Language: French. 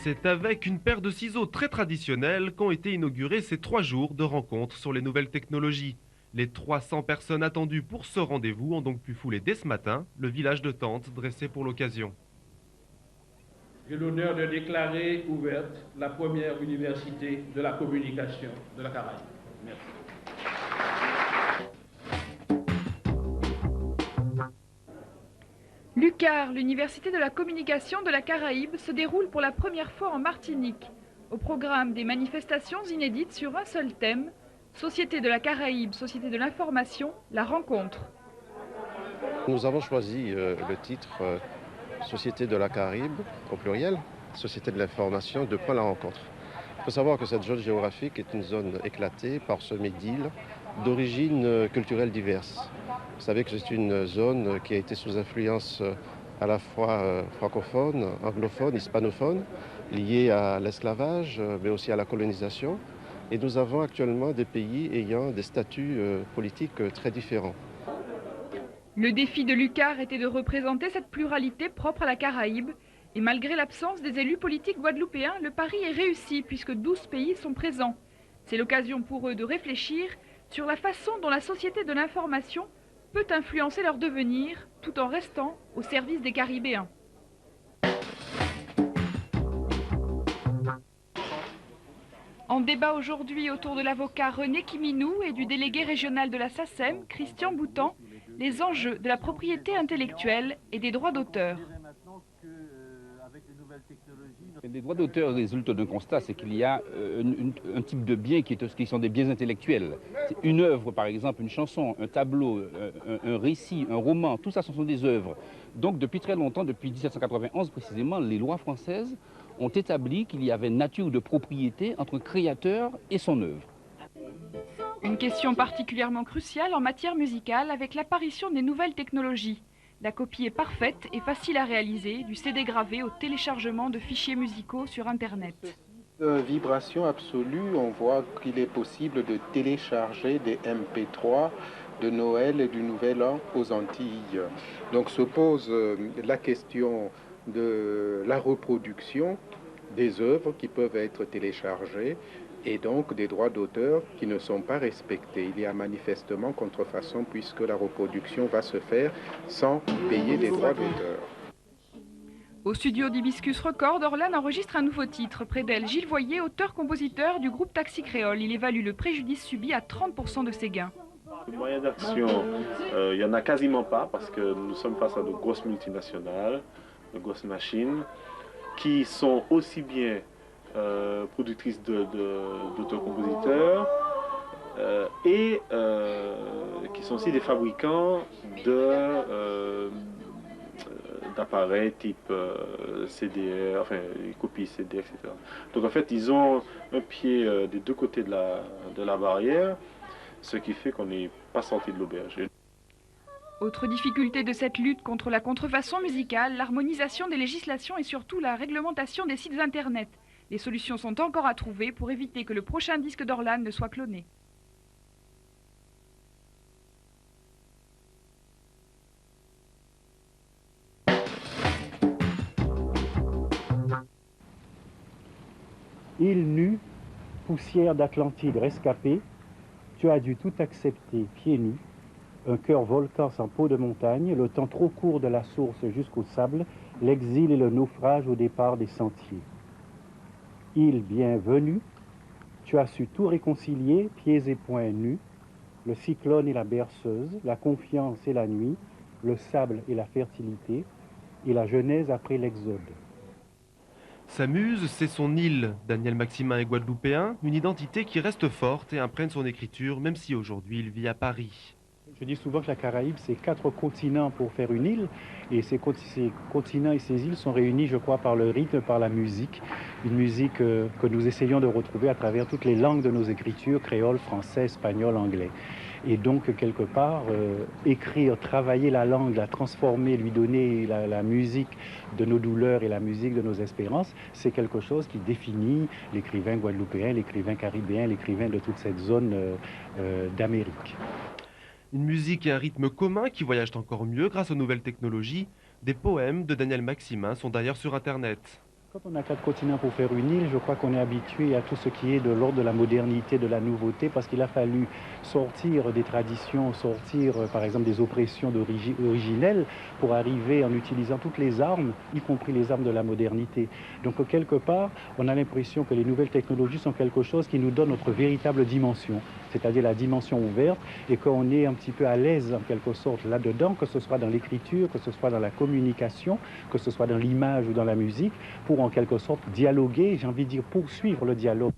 C'est avec une paire de ciseaux très traditionnels qu'ont été inaugurés ces 3 jours de rencontres sur les nouvelles technologies. Les 300 personnes attendues pour ce rendez-vous ont donc pu fouler dès ce matin le village de tentes dressé pour l'occasion. J'ai l'honneur de déclarer ouverte la première université de la communication de la Caraïbe. Merci. L'UQAR, l'Université de la communication de la Caraïbe, se déroule pour la première fois en Martinique. Au programme des manifestations inédites sur un seul thème, Société de la Caraïbe, Société de l'information, la rencontre. Nous avons choisi le titre Société de la Caraïbe, au pluriel, Société de l'information, de point la rencontre. Il faut savoir que cette zone géographique est une zone éclatée, parsemée d'îles, d'origines culturelles diverses. Vous savez que c'est une zone qui a été sous influence à la fois francophone, anglophone, hispanophone, liée à l'esclavage, mais aussi à la colonisation. Et nous avons actuellement des pays ayant des statuts politiques très différents. Le défi de l'UQAR était de représenter cette pluralité propre à la Caraïbe. Et malgré l'absence des élus politiques guadeloupéens, le pari est réussi puisque 12 pays sont présents. C'est l'occasion pour eux de réfléchir sur la façon dont la société de l'information peut influencer leur devenir tout en restant au service des Caribéens. En débat aujourd'hui autour de l'avocat René Kiminou et du délégué régional de la SACEM, Christian Boutan, les enjeux de la propriété intellectuelle et des droits d'auteur. Les droits d'auteur résultent d'un constat, c'est qu'il y a un type de biens qui sont des biens intellectuels. Une œuvre, par exemple, une chanson, un tableau, un récit, un roman, tout ça, ce sont des œuvres. Donc depuis très longtemps, depuis 1791 précisément, les lois françaises ont établi qu'il y avait nature de propriété entre créateur et son œuvre. Une question particulièrement cruciale en matière musicale avec l'apparition des nouvelles technologies. La copie est parfaite et facile à réaliser, du CD gravé au téléchargement de fichiers musicaux sur Internet. Vibration absolue, on voit qu'il est possible de télécharger des MP3 de Noël et du Nouvel An aux Antilles. Donc se pose la question de la reproduction des œuvres qui peuvent être téléchargées et donc des droits d'auteur qui ne sont pas respectés. Il y a manifestement contrefaçon puisque la reproduction va se faire sans payer des droits d'auteur. Au studio d'Hibiscus Record, Orlan enregistre un nouveau titre. Près d'elle, Gilles Voyer, auteur-compositeur du groupe Taxi Créole. Il évalue le préjudice subi à 30% de ses gains. Les moyens d'action, il n'y en a quasiment pas parce que nous sommes face à de grosses multinationales, de grosses machines qui sont aussi bien productrices d'autocompositeurs et qui sont aussi des fabricants d'appareils type CDR, enfin les copies CD, etc. Donc en fait, ils ont un pied des deux côtés de la barrière, ce qui fait qu'on n'est pas sorti de l'auberge. Autre difficulté de cette lutte contre la contrefaçon musicale, l'harmonisation des législations et surtout la réglementation des sites internet. Les solutions sont encore à trouver pour éviter que le prochain disque d'Orlan ne soit cloné. Île nue, poussière d'Atlantide rescapée, tu as dû tout accepter pieds nus, un cœur volcan sans peau de montagne, le temps trop court de la source jusqu'au sable, l'exil et le naufrage au départ des sentiers. Île bienvenue, tu as su tout réconcilier, pieds et poings nus, le cyclone et la berceuse, la confiance et la nuit, le sable et la fertilité, et la genèse après l'exode. Sa muse, c'est son île. Daniel Maximin est guadeloupéen, une identité qui reste forte et imprègne son écriture, même si aujourd'hui il vit à Paris. Je dis souvent que la Caraïbe, c'est 4 continents pour faire une île, et ces continents et ces îles sont réunis, je crois, par le rythme, par la musique, une musique que nous essayons de retrouver à travers toutes les langues de nos écritures, créole, français, espagnol, anglais. Et donc, quelque part, écrire, travailler la langue, la transformer, lui donner la musique de nos douleurs et la musique de nos espérances, c'est quelque chose qui définit l'écrivain guadeloupéen, l'écrivain caribéen, l'écrivain de toute cette zone d'Amérique. Une musique et un rythme commun qui voyagent encore mieux grâce aux nouvelles technologies. Des poèmes de Daniel Maximin sont d'ailleurs sur Internet. Quand on a 4 continents pour faire une île, je crois qu'on est habitué à tout ce qui est de l'ordre de la modernité, de la nouveauté, parce qu'il a fallu sortir des traditions, sortir par exemple des oppressions originelles pour arriver en utilisant toutes les armes, y compris les armes de la modernité. Donc quelque part, on a l'impression que les nouvelles technologies sont quelque chose qui nous donne notre véritable dimension, c'est-à-dire la dimension ouverte, et qu'on est un petit peu à l'aise en quelque sorte là-dedans, que ce soit dans l'écriture, que ce soit dans la communication, que ce soit dans l'image ou dans la musique, pour en quelque sorte dialoguer, j'ai envie de dire poursuivre le dialogue.